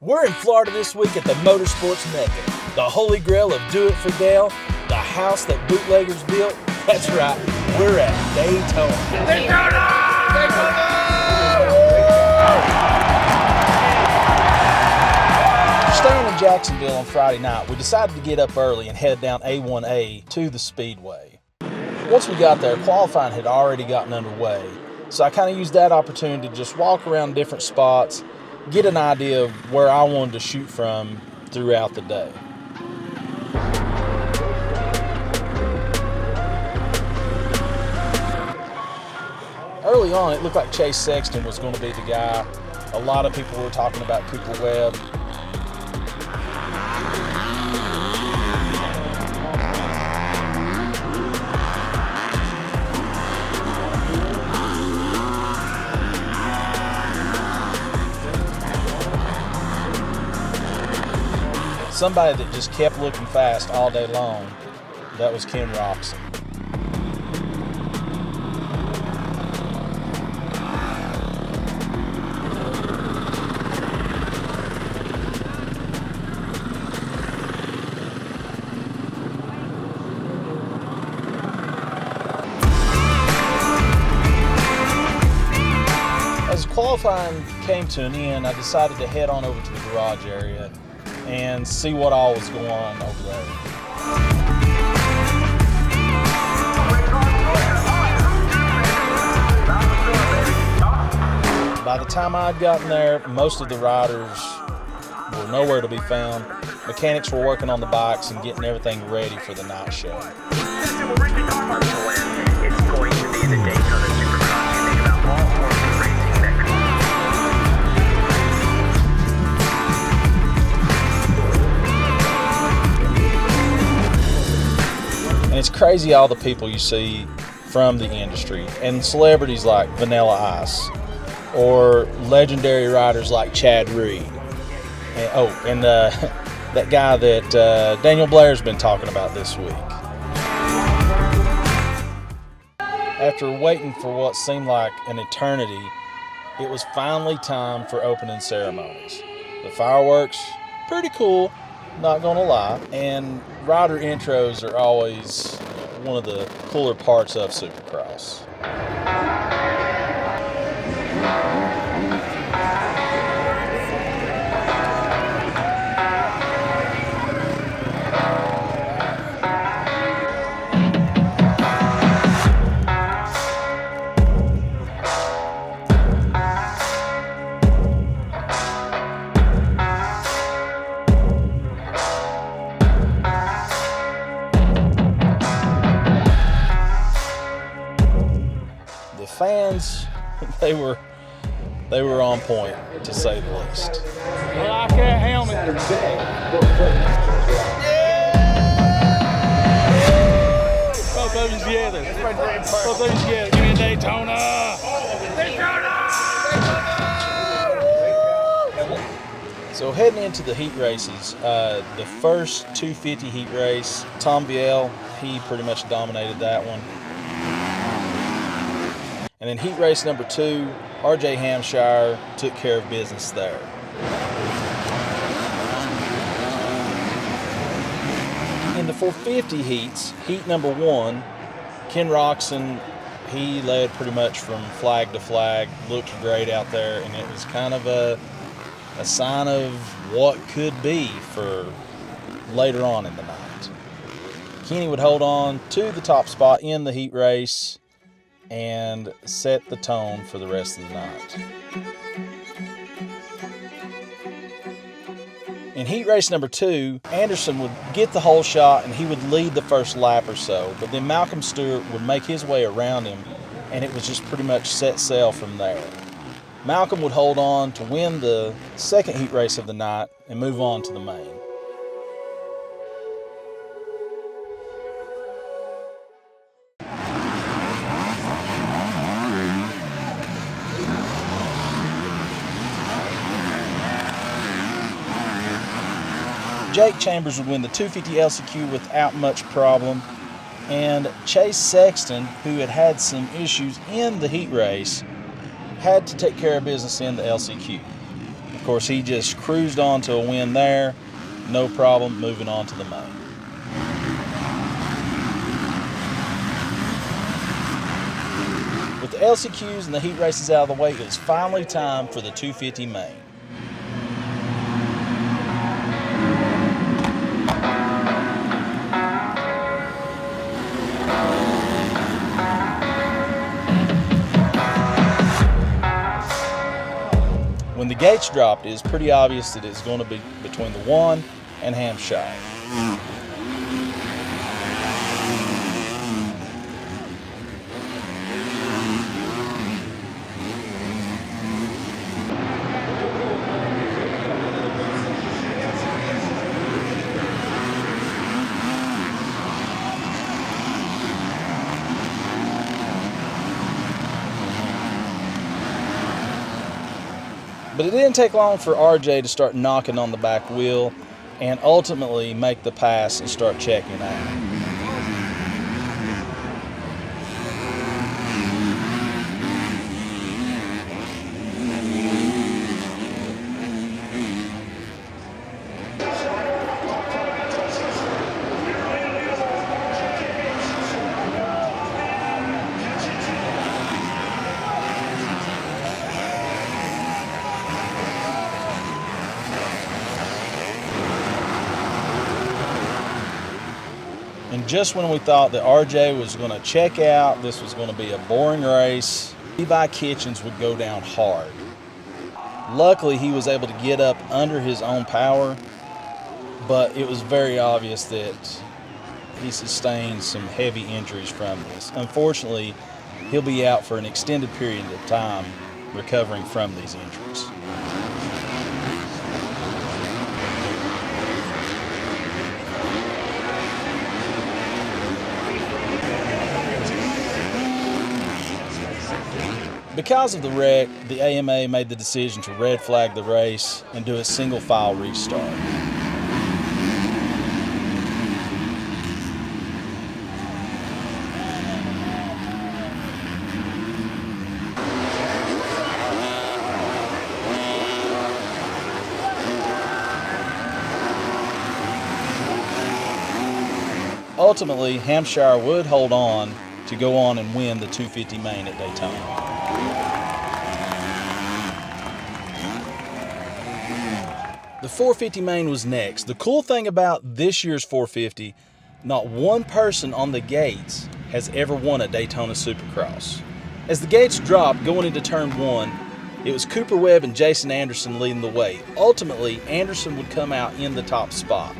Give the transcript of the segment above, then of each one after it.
We're in Florida this week at the Motorsports Mecca, the holy grail of Do It For Dale, the house that bootleggers built. That's right, we're at Daytona. Daytona! Staying in Jacksonville on Friday night, we decided to get up early and head down A1A to the Speedway. Once we got there, qualifying had already gotten underway, so I kind of used that opportunity to just walk around different spots, get an idea of where I wanted to shoot from throughout the day. Early on, it looked like Chase Sexton was going to be the guy. A lot of people were talking about Cooper Webb. Somebody that just kept looking fast all day long, that was Ken Roczen. As qualifying came to an end, I decided to head on over to the garage area and see what all was going on over there. By the time I'd gotten there, most of the riders were nowhere to be found. Mechanics were working on the bikes and getting everything ready for the night show. It's going to be the Daytona Supercross. You think about all forms of racing that And it's crazy all the people you see from the industry and celebrities like Vanilla Ice or legendary riders like Chad Reed. And that guy that Daniel Blair's been talking about this week. After waiting for what seemed like an eternity, it was finally time for opening ceremonies. The fireworks, pretty cool, not gonna lie, and rider intros are always one of the cooler parts of Supercross. The fans, they were on point, to say the least. Well, I can't helmet. Both of you together. Both of you together. Give me a Daytona. So heading into the heat races, the first 250 heat race, Tom Viel, he pretty much dominated that one. And then heat race number 2, RJ Hampshire took care of business there. In the 450 heats, heat number 1, Ken Roczen, he led pretty much from flag to flag, looked great out there, and it was kind of a sign of what could be for later on in the night. Kenny would hold on to the top spot in the heat race and set the tone for the rest of the night. In heat race number 2, Anderson would get the whole shot and he would lead the first lap or so, but then Malcolm Stewart would make his way around him and it was just pretty much set sail from there. Malcolm would hold on to win the second heat race of the night and move on to the main. Jake Chambers would win the 250 LCQ without much problem, and Chase Sexton, who had had some issues in the heat race, had to take care of business in the LCQ. Of course, he just cruised on to a win there. No problem, moving on to the main. With the LCQs and the heat races out of the way, it was finally time for the 250 main. When the gates dropped, it was pretty obvious that it's going to be between the 1 and Hampshire. But it didn't take long for RJ to start knocking on the back wheel and ultimately make the pass and start checking out. And just when we thought that RJ was going to check out, this was going to be a boring race, Levi Kitchens would go down hard. Luckily, he was able to get up under his own power, but it was very obvious that he sustained some heavy injuries from this. Unfortunately, he'll be out for an extended period of time recovering from these injuries. Because of the wreck, the AMA made the decision to red flag the race and do a single file restart. Ultimately, Hampshire would hold on to go on and win the 250 main at Daytona. The 450 main was next. The cool thing about this year's 450, not one person on the gates has ever won a Daytona Supercross. As the gates dropped going into turn 1, it was Cooper Webb and Jason Anderson leading the way. Ultimately, Anderson would come out in the top spot.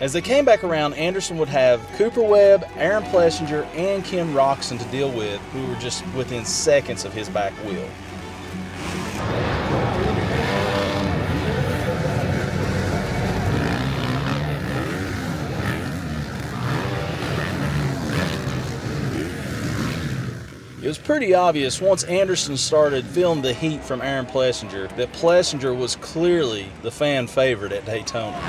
As they came back around, Anderson would have Cooper Webb, Aaron Plessinger, and Ken Roxon to deal with, who were just within seconds of his back wheel. It was pretty obvious once Anderson started feeling the heat from Aaron Plessinger that Plessinger was clearly the fan favorite at Daytona.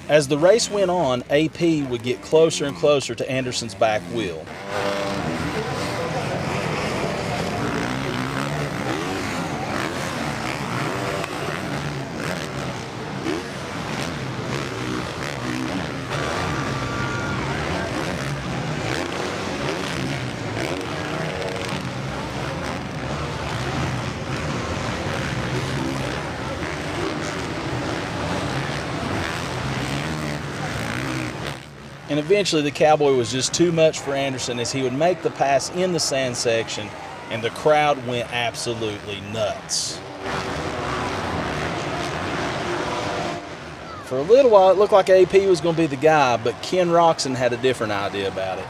As the race went on, AP would get closer and closer to Anderson's back wheel. And eventually the Cowboy was just too much for Anderson as he would make the pass in the sand section and the crowd went absolutely nuts. For a little while it looked like AP was going to be the guy, but Ken Roxon had a different idea about it.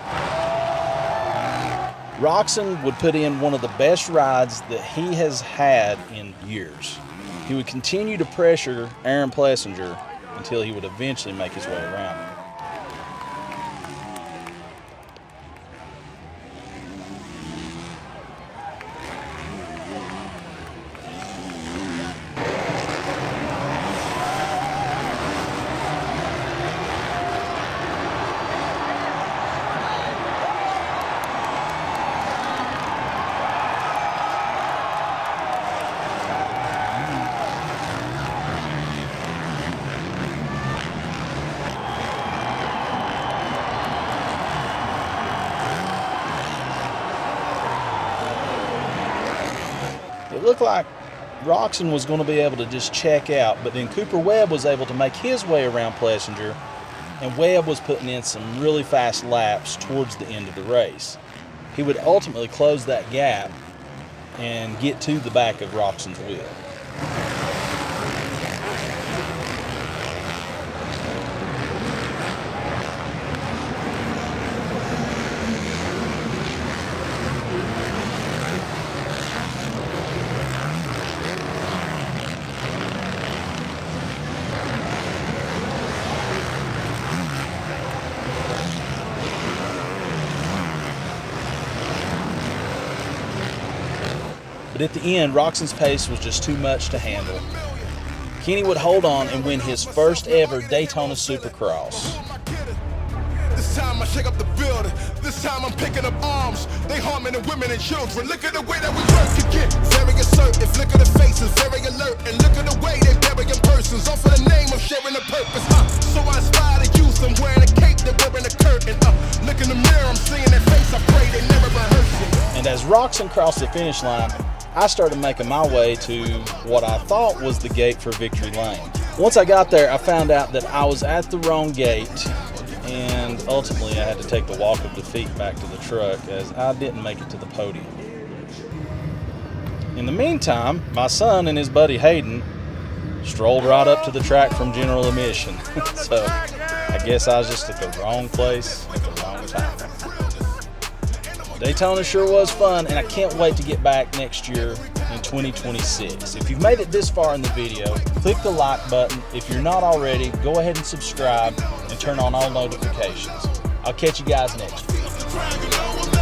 Roxon would put in one of the best rides that he has had in years. He would continue to pressure Aaron Plessinger until he would eventually make his way around him. looked like Roxon was going to be able to just check out, but then Cooper Webb was able to make his way around Plessinger, and Webb was putting in some really fast laps towards the end of the race. He would ultimately close that gap and get to the back of Roxon's wheel. But at the end, Roxon's pace was just too much to handle. Kenny would hold on and win his first ever Daytona Supercross. This time I shake up the building. This time I'm picking up arms. They harming the women and children. Look at the way that we work to get very assertive. Look at the faces, very alert. And look at the way they're burying persons. All for the name of sharing a purpose. So I aspire to youth. I'm wearing a cape, they're wearing a curtain. Look in the mirror, I'm seeing their face. I pray they never rehearse it. And as Roxon crossed the finish line, I started making my way to what I thought was the gate for Victory Lane. Once I got there, I found out that I was at the wrong gate, and ultimately I had to take the walk of defeat back to the truck as I didn't make it to the podium. In the meantime, my son and his buddy Hayden strolled right up to the track from general admission. So I guess I was just at the wrong place at the wrong time. Daytona sure was fun, and I can't wait to get back next year in 2026. If you've made it this far in the video, click the like button. If you're not already, go ahead and subscribe and turn on all notifications. I'll catch you guys next week.